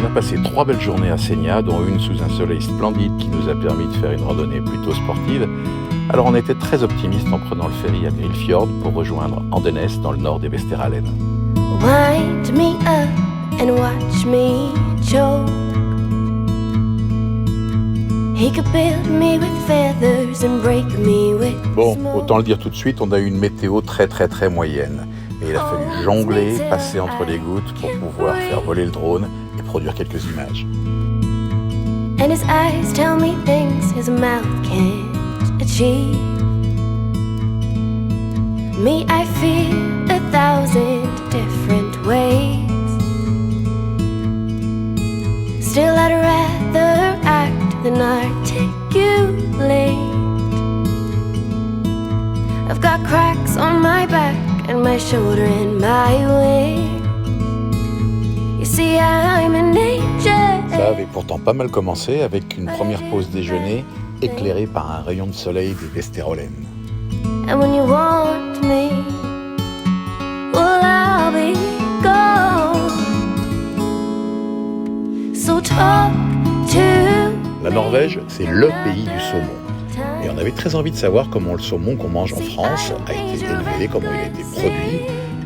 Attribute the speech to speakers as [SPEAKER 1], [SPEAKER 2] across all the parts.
[SPEAKER 1] a passé 3 belles journées à Sénia, dont une sous un soleil splendide qui nous a permis de faire une randonnée plutôt sportive. Alors on était très optimistes en prenant le ferry à Grillfjord pour rejoindre Andenes dans le nord des Vesteralen.
[SPEAKER 2] Wind me up and watch me choke. He could build me with feathers and break me with
[SPEAKER 1] Bon,
[SPEAKER 2] smoke.
[SPEAKER 1] autant le dire tout de suite, on a eu une météo très moyenne. Et il a fallu jongler, passer entre les gouttes pour pouvoir faire voler le drone et produire quelques images.
[SPEAKER 2] And his eyes tell me things his mouth can't achieve. Me, I feel 1,000 different ways. Still, I'd rather act than articulate. I've got cracks on my back and my shoulder and my wing. You see, I'm an angel.
[SPEAKER 1] Ça avait pourtant pas mal commencé avec une première pause déjeuner éclairée par un rayon de soleil des Vesteralen.
[SPEAKER 2] And when you want me, well, I'll be gone. So talk to
[SPEAKER 1] La Norvège, c'est le pays du saumon. Et on avait très envie de savoir comment le saumon qu'on mange en France a été élevé, comment il a été produit.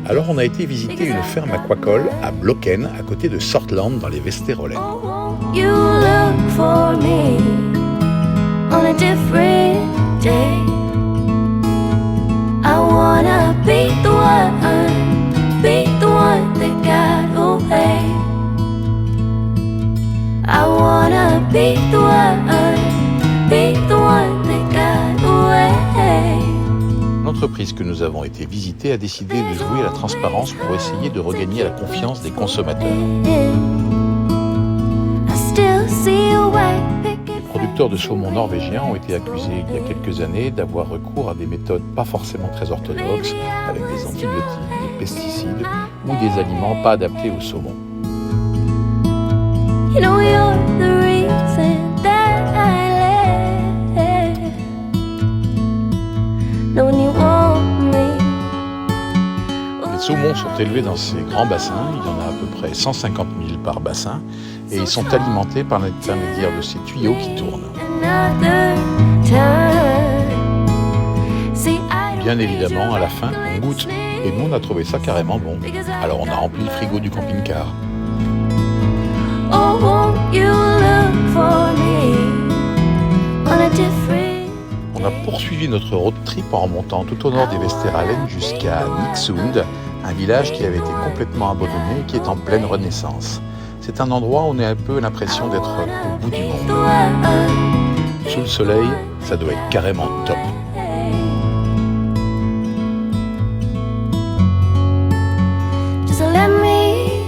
[SPEAKER 1] Alors on a été visiter une ferme aquacole à Blokken, à côté de Sortland, dans les Vesteralen.
[SPEAKER 2] you look for me on a different day. I wanna be the one that got away. I wanna be the one that got away.
[SPEAKER 1] L'entreprise que nous avons été visiter a décidé de jouer à la transparence pour essayer de regagner la confiance des consommateurs.
[SPEAKER 2] I still see a white picket.
[SPEAKER 1] Les producteurs de saumon norvégiens ont été accusés il y a quelques années d'avoir recours à des méthodes pas forcément très orthodoxes, avec des antibiotiques, des pesticides ou des aliments pas adaptés au saumon.
[SPEAKER 2] You know you're the reason that I live. Know when you want me.
[SPEAKER 1] Les saumons sont élevés dans ces grands bassins, il y en a à peu près 150 000 par bassin, et ils sont alimentés par l'intermédiaire de ces tuyaux qui tournent.
[SPEAKER 2] Another time. See, I don't
[SPEAKER 1] Bien évidemment, à la fin, on goûte, et nous on a trouvé ça carrément bon. Alors on a rempli le frigo du camping-car.
[SPEAKER 2] Oh, won't you look for me on a different.
[SPEAKER 1] On a poursuivi notre road trip en remontant tout au nord des Vesteralen jusqu'à Nixund, un village qui avait été complètement abandonné et qui est en pleine renaissance. C'est un endroit où on a un peu l'impression d'être au bout du
[SPEAKER 2] The
[SPEAKER 1] monde.
[SPEAKER 2] one.
[SPEAKER 1] Sous le soleil, ça doit être carrément top.
[SPEAKER 2] Just let me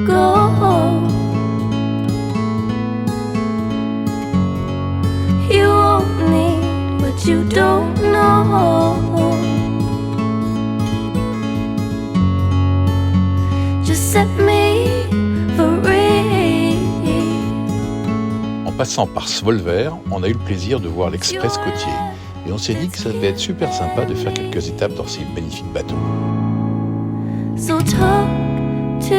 [SPEAKER 2] go. You won't need what you don't know. Just set me free.
[SPEAKER 1] En passant par Svolvær, on a eu le plaisir de voir l'Express côtier. Et on s'est dit que ça devait être super sympa de faire quelques étapes dans ces magnifiques bateaux.
[SPEAKER 2] So talk to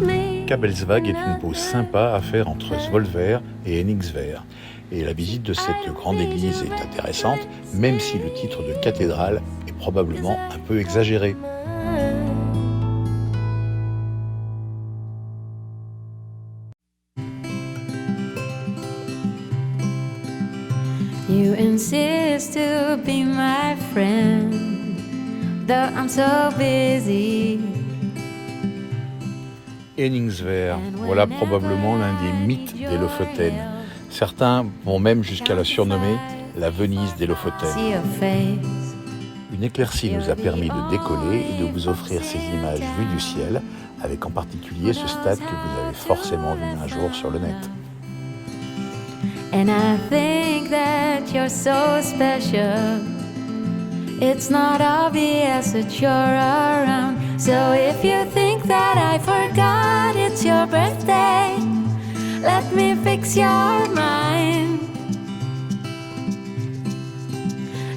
[SPEAKER 2] me.
[SPEAKER 1] Kabelsvag est une pause sympa à faire entre Svolvær et Henningsvær. Et la visite de cette grande église est intéressante, même si le titre de cathédrale est probablement un peu exagéré.
[SPEAKER 3] You insist to be my friend, though I'm so busy.
[SPEAKER 1] Henningsvær, voilà probablement l'un des mythes des Lofoten. Certains vont même jusqu'à la surnommer la Venise des Lofoten.
[SPEAKER 3] See your face.
[SPEAKER 1] Une éclaircie nous a permis de décoller et de vous offrir ces images vues du ciel, avec en particulier ce stade que vous avez forcément vu un jour sur le net.
[SPEAKER 3] And I think that you're so special. It's not obvious that you're around. So if you think that I forgot it's your birthday, let me fix your mind.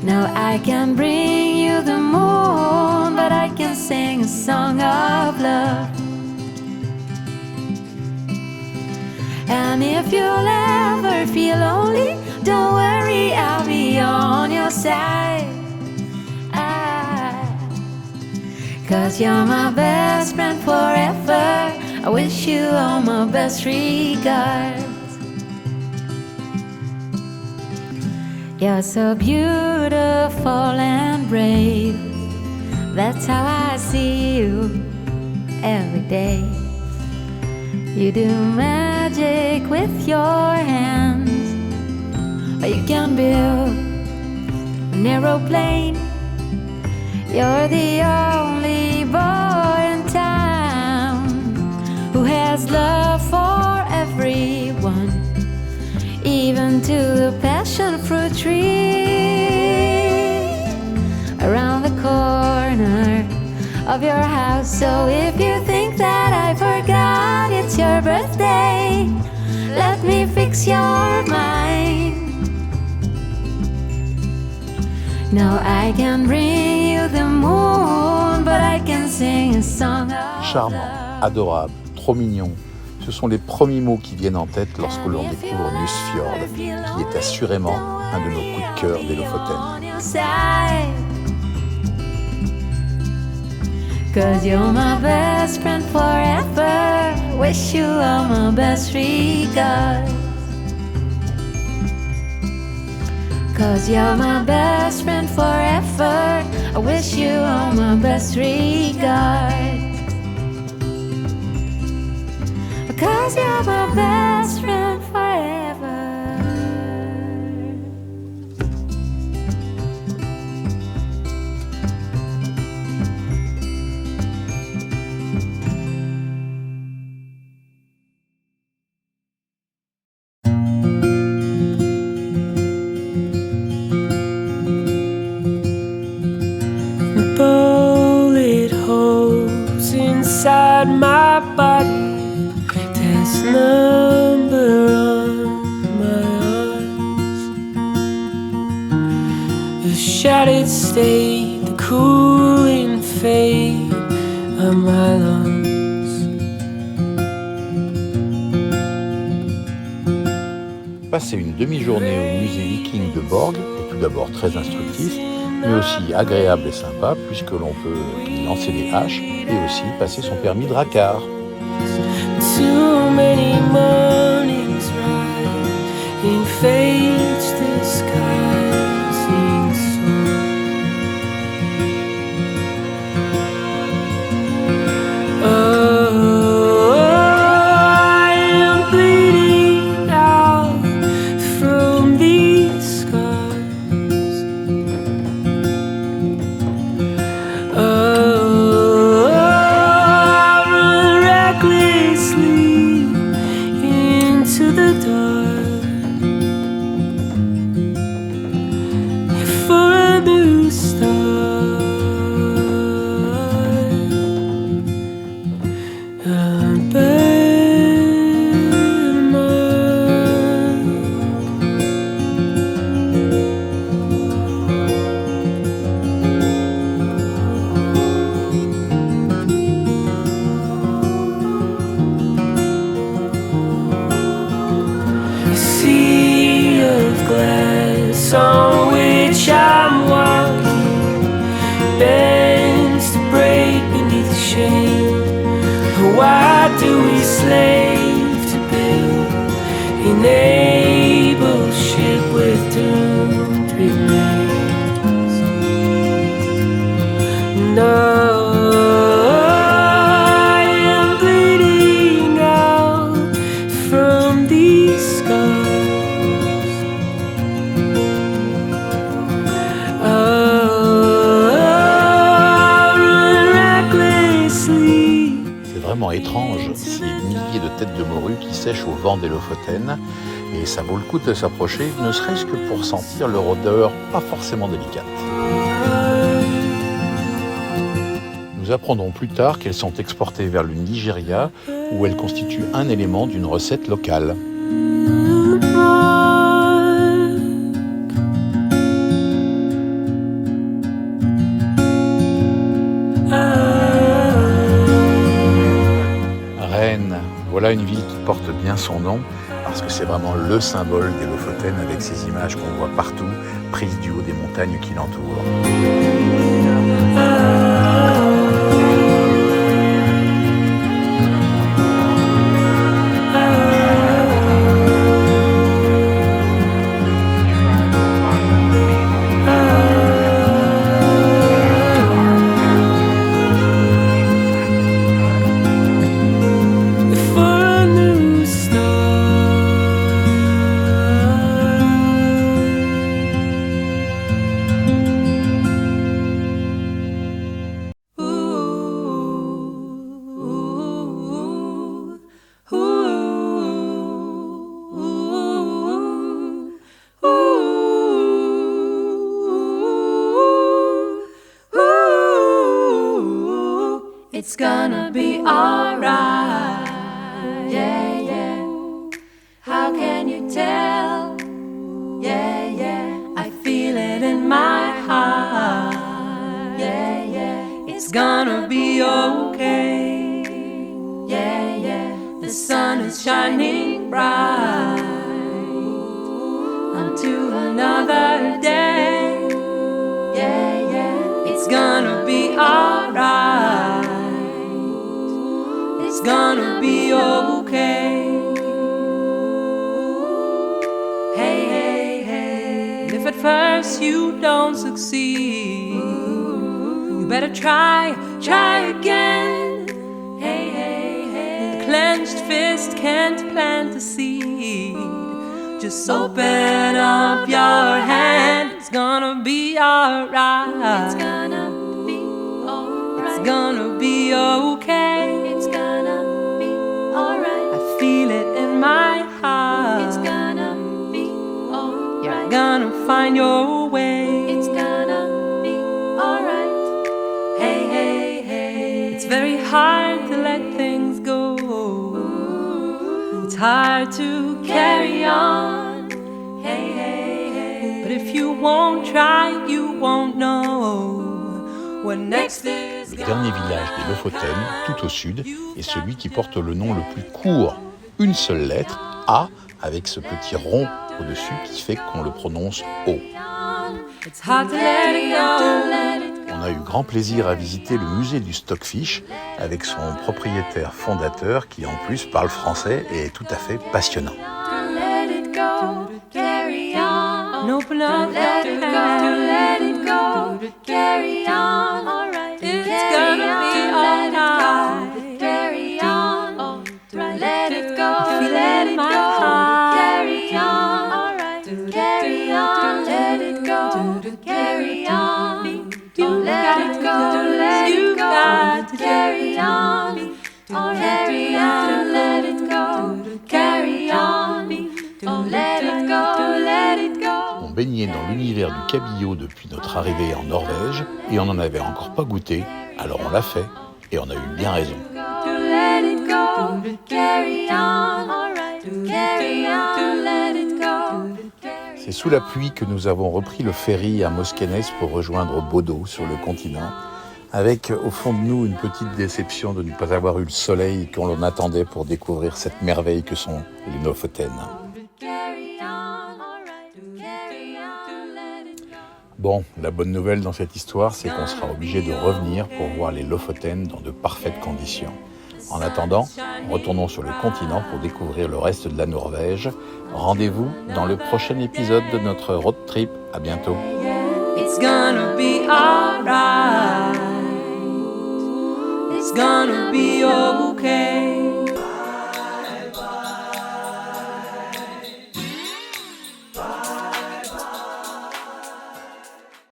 [SPEAKER 3] No, I can bring you the moon, but I can sing a song of love. And if you'll ever feel lonely, don't worry, I'll be on your side. 'Cause you're my best friend forever. I wish you all my best regards. You're so beautiful and brave. That's how I see you every day. You do magic with your hands, or you can build an aeroplane. You're the only boy in town who has love for everyone, even to the passion fruit tree around the corner of your house. So if you think that I forgot it's your birthday, let me fix your mind. No, I can bring you the moon, but I can sing a song of
[SPEAKER 1] Charmant, adorable, trop mignon. Ce sont les premiers mots qui viennent en tête lorsque l'on découvre Nusfjord, qui est assurément un de nos coups de cœur des Lofoten.
[SPEAKER 3] 'Cause you're my best friend forever. Wish you all my best regards. 'Cause you're my best friend forever. I wish you all my best regards. 'Cause you're my best friend forever.
[SPEAKER 4] Bullet holes inside my body, this number on my arms, the shattered state, the cooling fate of my lungs.
[SPEAKER 1] Passer une demi-journée au musée viking de Borg est tout d'abord très instructif, mais aussi agréable et sympa puisque l'on peut y lancer des haches et aussi passer son permis dracard.
[SPEAKER 4] Too many mornings rise in fate's disguising song. Oh, I am bleeding out from these scars. Oh, I run recklessly into the dark for a new start. I burn mine. A sea of glass on which I'm walking bends to break beneath the shame. Why do we slave to build an able ship with doomed remains? No, I am bleeding out from these scars. Oh, I run recklessly.
[SPEAKER 1] C'est vraiment étrange, ces milliers de têtes de morue qui sèchent au vent des Lofoten, et ça vaut le coup de s'approcher, ne serait-ce que pour sentir leur odeur pas forcément délicate. Nous apprendrons plus tard qu'elles sont exportées vers le Nigeria, où elles constituent un élément d'une recette locale. Voilà une ville qui porte bien son nom, parce que c'est vraiment le symbole des Lofoten avec ces images qu'on voit partout, prises du haut des montagnes qui l'entourent.
[SPEAKER 3] It's gonna be alright, yeah, yeah. How can you tell? Yeah, yeah. I feel it in my heart, yeah, yeah. It's gonna be okay, yeah, yeah. The sun is shining bright unto another day, yeah, yeah. It's gonna be alright. It's gonna be okay. Hey, hey, hey. If at first you don't succeed, you better try again. Hey, hey, hey. The clenched fist can't plant a seed. Just open up your hand. It's gonna be alright. It's gonna be alright. It's gonna be okay. It's gonna be alright. I feel it in my heart. It's gonna be alright. You're gonna find your way. It's gonna be alright. Hey, hey, hey. It's very hard to let things go. It's hard to carry on. Hey, hey, hey. But if you won't try, you won't know what next is.
[SPEAKER 1] Le dernier village des Lofoten, tout au sud, est celui qui porte le nom le plus court, une seule lettre, A, avec ce petit rond au-dessus qui fait qu'on le prononce O. On a eu grand plaisir à visiter le musée du Stockfish avec son propriétaire fondateur qui en plus parle français et est tout à fait passionnant. On baignait dans l'univers du cabillaud depuis notre arrivée en Norvège et on n'en avait encore pas goûté, alors on l'a fait et on a eu bien raison. C'est sous la pluie que nous avons repris le ferry à Moskenes pour rejoindre Bodø sur le continent, avec au fond de nous une petite déception de ne pas avoir eu le soleil qu'on attendait pour découvrir cette merveille que sont les Lofoten. Bon, la bonne nouvelle dans cette histoire, c'est qu'on sera obligé de revenir pour voir les Lofoten dans de parfaites conditions. En attendant, retournons sur le continent pour découvrir le reste de la Norvège. Rendez-vous dans le prochain épisode de notre road trip. À bientôt.
[SPEAKER 3] It's gonna be alright. It's gonna be okay.